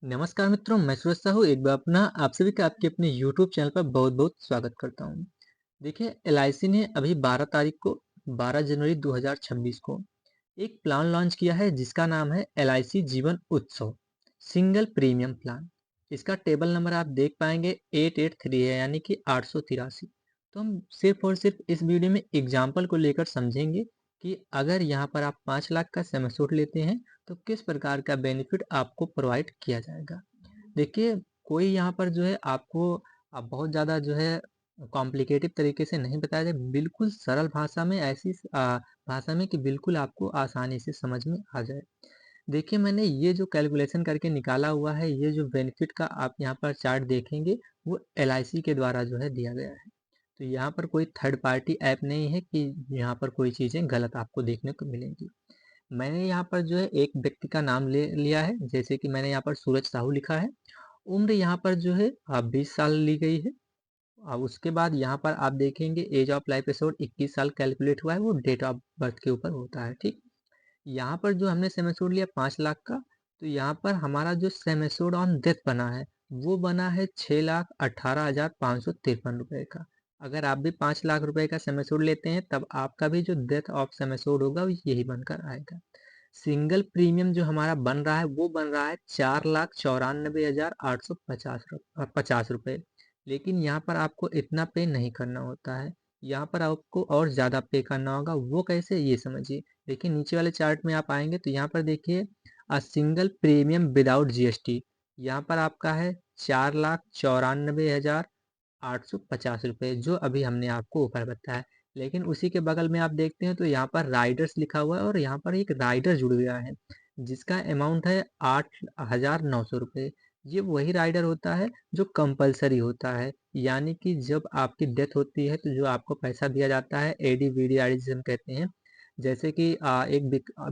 नमस्कार मित्रों, मैं सूरज साहू एक बार अपना आप सभी का आपके अपने यूट्यूब चैनल पर बहुत-बहुत स्वागत करता हूँ। देखिए, एलआईसी ने अभी 12 तारीख को 12 जनवरी 2026 को एक प्लान लॉन्च किया है जिसका नाम है एलआईसी जीवन उत्सव सिंगल प्रीमियम प्लान। इसका टेबल नंबर आप देख पाएंगे 883 है यानी कि 883। तो हम सिर्फ और सिर्फ इस वीडियो में एग्जाम्पल को लेकर समझेंगे कि अगर यहाँ पर आप 5 लाख का सम एश्योर्ड लेते हैं तो किस प्रकार का बेनिफिट आपको प्रोवाइड किया जाएगा। देखिए, कोई यहाँ पर जो है आपको बहुत ज़्यादा जो है कॉम्प्लिकेटेड तरीके से नहीं बताया जाए, बिल्कुल सरल भाषा में ऐसी भाषा में कि बिल्कुल आपको आसानी से समझ में आ जाए। देखिए, मैंने ये जो कैलकुलेशन करके निकाला हुआ है, ये जो बेनिफिट का आप यहाँ पर चार्ट देखेंगे, वो एलआईसी के द्वारा जो है दिया गया है। तो यहाँ पर कोई थर्ड पार्टी ऐप नहीं है कि यहाँ पर कोई चीज़ें गलत आपको देखने को मिलेंगी। मैंने यहाँ पर जो है एक व्यक्ति का नाम ले लिया है, जैसे कि मैंने यहाँ पर सूरज साहू लिखा है। उम्र यहाँ पर जो है 20 साल ली गई है। उसके बाद यहाँ पर आप देखेंगे एज ऑफ लाइफ एश्योर्ड 21 साल कैलकुलेट हुआ है, वो डेट ऑफ बर्थ के ऊपर होता है, ठीक। यहाँ पर जो हमने सम एश्योर्ड लिया 5 लाख का, तो यहाँ पर हमारा जो सम एश्योर्ड ऑन डेथ बना है, वो बना है 6,18,553 रुपए का। अगर आप भी 5 लाख रुपए का सम एश्योर्ड लेते हैं, तब आपका भी जो डेथ ऑफ सम एश्योर्ड होगा, वो यही बनकर आएगा। सिंगल प्रीमियम जो हमारा बन रहा है वो बन रहा है 4,94,850 रुपये। लेकिन यहाँ पर आपको इतना पे नहीं करना होता है, यहाँ पर आपको और ज़्यादा पे करना होगा। वो कैसे, ये समझिए। देखिए, नीचे वाले चार्ट में आप आएंगे तो यहाँ पर देखिए सिंगल प्रीमियम विदाउट जीएसटी, यहाँ पर आपका है 4,94,850 रुपये, जो अभी हमने आपको ऊपर बताया। लेकिन उसी के बगल में आप देखते हैं तो यहाँ पर राइडर्स लिखा हुआ है और यहाँ पर एक राइडर जुड़ गया है जिसका अमाउंट है 8,900 रुपये। ये वही राइडर होता है जो कंपलसरी होता है, यानी कि जब आपकी डेथ होती है तो जो आपको पैसा दिया जाता है एडी वीडी आईडी जिसे हम कहते हैं। जैसे कि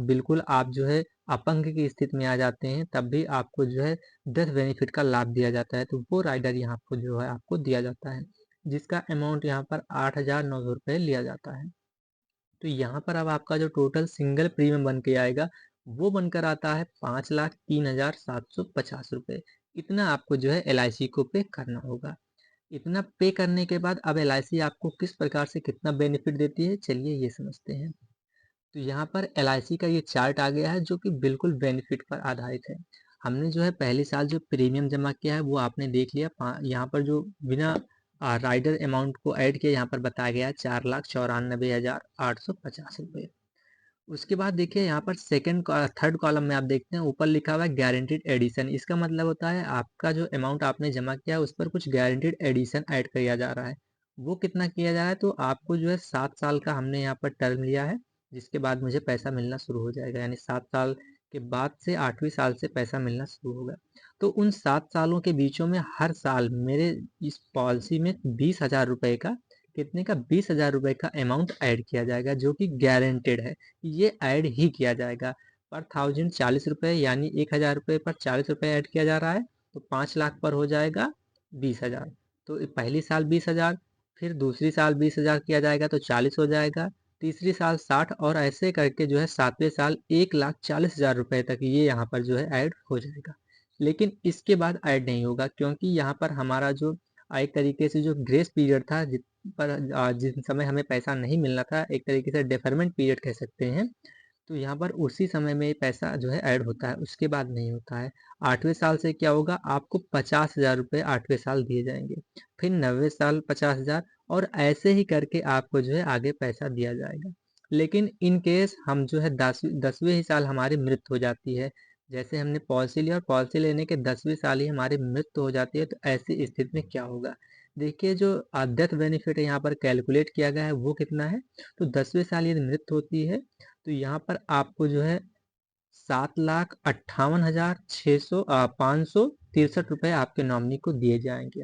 बिल्कुल आप जो है अपंग की स्थिति में आ जाते हैं, तब भी आपको जो है डेथ बेनिफिट का लाभ दिया जाता है, तो वो राइडर यहाँ पर जो है आपको दिया जाता है, जिसका अमाउंट यहाँ पर 8,900 रुपये लिया जाता है। तो यहाँ पर अब आपका जो टोटल सिंगल प्रीमियम बन के आएगा, वो बनकर आता है 5,03,750 रुपये। इतना आपको जो है एलआईसी को पे करना होगा। इतना पे करने के बाद अब एलआईसी आपको किस प्रकार से कितना बेनिफिट देती है, चलिए ये समझते हैं। तो यहाँ पर एलआईसी का ये चार्ट आ गया है जो कि बिल्कुल बेनिफिट पर आधारित है। हमने जो है पहले साल जो प्रीमियम जमा किया है वो आपने देख लिया। यहाँ पर जो बिना राइडर अमाउंट को ऐड किया यहाँ पर बताया गया है 4,94,850 रुपये। उसके बाद देखिए यहाँ पर थर्ड कॉलम में आप देखते हैं ऊपर लिखा हुआ है गारंटीड एडिशन। इसका मतलब होता है आपका जो अमाउंट आपने जमा किया है उस पर कुछ गारंटीड एडिशन ऐड किया जा रहा है। वो कितना किया जा रहा है, तो आपको जो है 7 साल का हमने यहाँ पर टर्म लिया है, जिसके बाद मुझे पैसा मिलना शुरू हो जाएगा, यानी 7 साल के बाद से 8वीं साल से पैसा मिलना शुरू होगा। तो उन 7 सालों के बीचों में हर साल मेरे इस पॉलिसी में 20,000 रुपये का, कितने का, 20,000 रुपये का अमाउंट ऐड किया जाएगा जो कि गारंटेड है। ये ऐड ही किया जाएगा। पर थाउजेंड 40 रुपये, यानी 1,000 रुपये पर 40 रुपये ऐड किया जा रहा है, तो 5 लाख पर हो जाएगा 20,000। तो पहली साल 20,000, फिर दूसरी साल 20,000 किया जाएगा तो 40 हो जाएगा, तीसरी साल 60, और ऐसे करके जो है 7वें साल 1,40,000 रुपये तक ये यहाँ पर जो है ऐड हो जाएगा। लेकिन इसके बाद ऐड नहीं होगा, क्योंकि यहाँ पर हमारा जो एक तरीके से जो ग्रेस पीरियड था, जिस समय हमें पैसा नहीं मिलना था, एक तरीके से डेफरमेंट पीरियड कह सकते हैं, तो यहाँ पर उसी समय में पैसा जो है ऐड होता है, उसके बाद नहीं होता है। 8वें साल से क्या होगा, आपको 50,000 रुपये 8वें साल दिए जाएंगे, फिर 9वें साल 50,000, और ऐसे ही करके आपको जो है आगे पैसा दिया जाएगा। लेकिन इन केस हम जो है 10वें ही साल हमारी मृत्यु हो जाती है, जैसे हमने पॉलिसी लिया और पॉलिसी लेने के 10वें साल ही हमारी मृत्यु हो जाती है, तो ऐसी स्थिति में क्या होगा। देखिए, जो डेथ बेनिफिट यहाँ पर कैलकुलेट किया गया है वो कितना है, तो 10वें साल यदि मृत्यु होती है तो यहाँ पर आपको जो है 7,58,563 रुपये आपके नॉमिनी को दिए जाएंगे।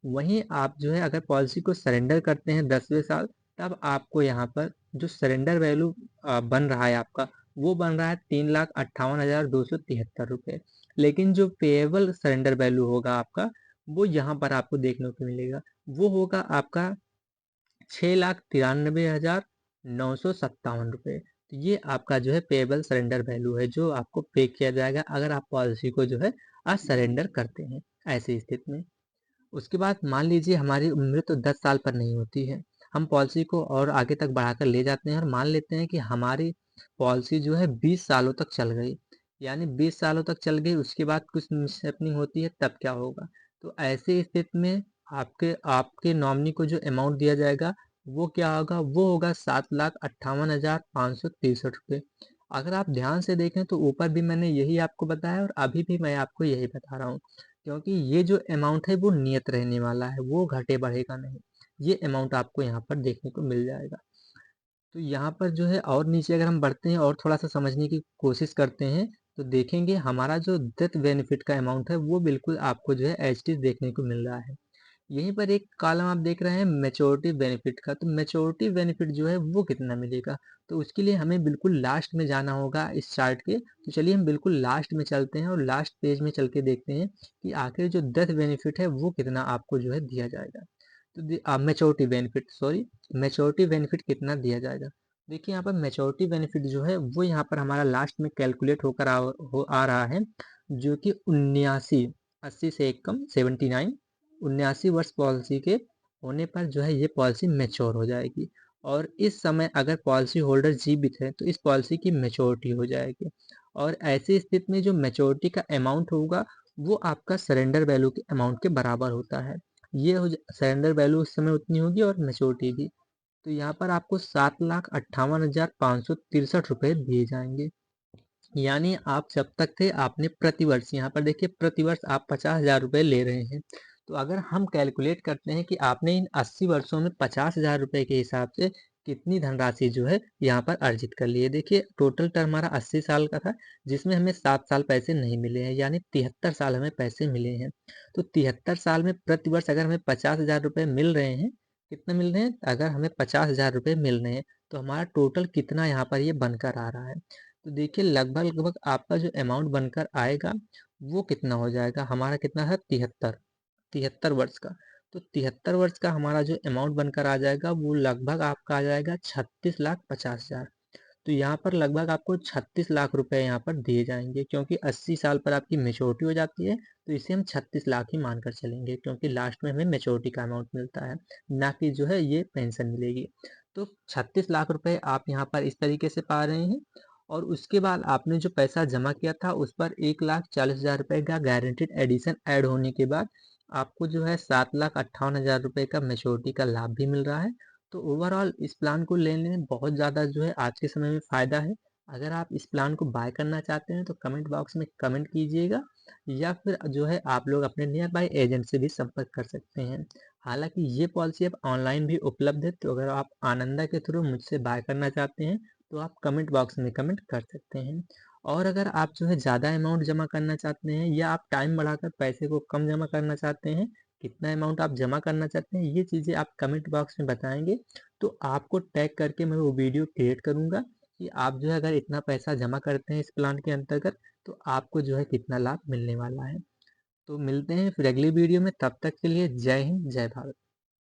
वहीं आप जो है अगर पॉलिसी को सरेंडर करते हैं 10वें साल, तब आपको यहाँ पर जो सरेंडर वैल्यू बन रहा है आपका, वो बन रहा है 3,58,273 रुपये। लेकिन जो पेएबल सरेंडर वैल्यू होगा आपका, वो यहाँ पर आपको देखने को मिलेगा, वो होगा आपका 6,93,957 रुपये। तो ये आपका जो है पेएबल सरेंडर वैल्यू है जो आपको पे किया जाएगा अगर आप पॉलिसी को जो है सरेंडर करते हैं ऐसी स्थिति में। उसके बाद मान लीजिए हमारी उम्र तो 10 साल पर नहीं होती है। हम पॉलिसी को और आगे तक बढ़ाकर ले जाते हैं और मान लेते हैं कि हमारी पॉलिसी जो है 20 सालों तक चल गई। यानी 20 सालों तक चल गई, उसके बाद कुछ मिसहैपनिंग होती है तब क्या होगा? तो ऐसी स्थिति में आपके आपके नॉमिनी को जो अमाउंट दिया जाएगा वो क्या होगा? वो होगा 7,58,563 रुपये। अगर आप ध्यान से देखें तो ऊपर भी मैंने यही आपको बताया और अभी भी मैं आपको यही बता रहा हूँ। क्योंकि ये जो अमाउंट है वो नियत रहने वाला है, वो घटे बढ़ेगा नहीं। ये अमाउंट आपको यहाँ पर देखने को मिल जाएगा। तो यहाँ पर जो है और नीचे अगर हम बढ़ते हैं और थोड़ा सा समझने की कोशिश करते हैं तो देखेंगे हमारा जो डेथ बेनिफिट का अमाउंट है वो बिल्कुल आपको जो है एज इट इज देखने को मिल रहा है। यहीं पर एक कॉलम आप देख रहे हैं मैच्योरिटी बेनिफिट का, तो मैच्योरिटी बेनिफिट जो है वो कितना मिलेगा? तो उसके लिए हमें बिल्कुल लास्ट में जाना होगा इस चार्ट के। तो चलिए हम बिल्कुल लास्ट में चलते हैं और लास्ट पेज में चल के देखते हैं कि आखिर जो डेथ बेनिफिट है वो कितना आपको जो है दिया जाएगा। तो maturity benefit, sorry, maturity benefit कितना दिया जाएगा? देखिए यहाँ पर मैच्योरिटी बेनिफिट जो है वो यहाँ पर हमारा लास्ट में कैलकुलेट होकर आ रहा है, जो कि 79, 80 से एक कम 79, 79 वर्ष पॉलिसी के होने पर जो है ये पॉलिसी मैच्योर हो जाएगी। और इस समय अगर पॉलिसी होल्डर जीवित है तो इस पॉलिसी की मैच्योरिटी हो जाएगी। और ऐसी स्थिति में जो मैच्योरिटी का अमाउंट होगा वो आपका सरेंडर वैल्यू के अमाउंट के बराबर होता है। ये सरेंडर वैल्यू उस समय उतनी होगी और मैच्योरिटी भी। तो यहाँ पर आपको 7,58,563 रुपये दिए जाएंगे। यानी आप जब तक थे आपने प्रतिवर्ष, यहाँ पर देखिए प्रतिवर्ष आप 50,000 रुपये ले रहे हैं। तो अगर हम कैलकुलेट करते हैं कि आपने इन 80 वर्षों में 50,000 रुपये के हिसाब से कितनी धनराशि जो है यहाँ पर अर्जित कर ली है। देखिए टोटल टर्म हमारा 80 साल का था, जिसमें हमें 7 साल पैसे नहीं मिले हैं, यानी 73 साल हमें पैसे मिले हैं। तो 73 साल में प्रतिवर्ष अगर हमें 50,000 रुपये मिल रहे हैं, कितना मिल रहे हैं? अगर हमें 50,000 रुपये मिल रहे हैं तो हमारा टोटल कितना यहाँ पर ये बनकर आ रहा है? तो देखिए लगभग लगभग आपका जो अमाउंट बनकर आएगा वो कितना हो जाएगा? हमारा कितना है? 73, 73 वर्ष का। तो 73 वर्ष का हमारा जो अमाउंट बनकर आ जाएगा वो लगभग आपका आ जाएगा 36,50,000। तो यहाँ पर लगभग आपको 36 लाख रुपए यहाँ पर दिए जाएंगे, क्योंकि 80 साल पर आपकी मेच्योरिटी हो जाती है। तो इसे हम 36 लाख ही मानकर चलेंगे, क्योंकि लास्ट में हमें मेच्योरिटी का अमाउंट मिलता है, ना कि जो है ये पेंशन मिलेगी। तो 36 लाख रुपए आप यहाँ पर इस तरीके से पा रहे हैं। और उसके बाद आपने जो पैसा जमा किया था उस पर 1,40,000 रुपए का गारंटीड एडिशन ऐड होने के बाद आपको जो है 7,58,000 रुपए का मेच्योरिटी का लाभ भी मिल रहा है। तो ओवरऑल इस प्लान को लेने में बहुत ज़्यादा जो है आज के समय में फ़ायदा है। अगर आप इस प्लान को बाय करना चाहते हैं तो कमेंट बॉक्स में कमेंट कीजिएगा, या फिर जो है आप लोग अपने नियर बाय एजेंट से भी संपर्क कर सकते हैं। हालांकि ये पॉलिसी अब ऑनलाइन भी उपलब्ध है, तो अगर आप आनंदा के थ्रू मुझसे बाय करना चाहते हैं तो आप कमेंट बॉक्स में कमेंट कर सकते हैं। और अगर आप जो है ज़्यादा अमाउंट जमा करना चाहते हैं या आप टाइम बढ़ाकर पैसे को कम जमा करना चाहते हैं, कितना अमाउंट आप जमा करना चाहते हैं, ये चीज़ें आप कमेंट बॉक्स में बताएंगे तो आपको टैग करके मैं वो वीडियो क्रिएट करूँगा कि आप जो है अगर इतना पैसा जमा करते हैं इस प्लान के अंतर्गत तो आपको जो है कितना लाभ मिलने वाला है। तो मिलते हैं फिर अगली वीडियो में, तब तक के लिए जय हिंद, जय भारत।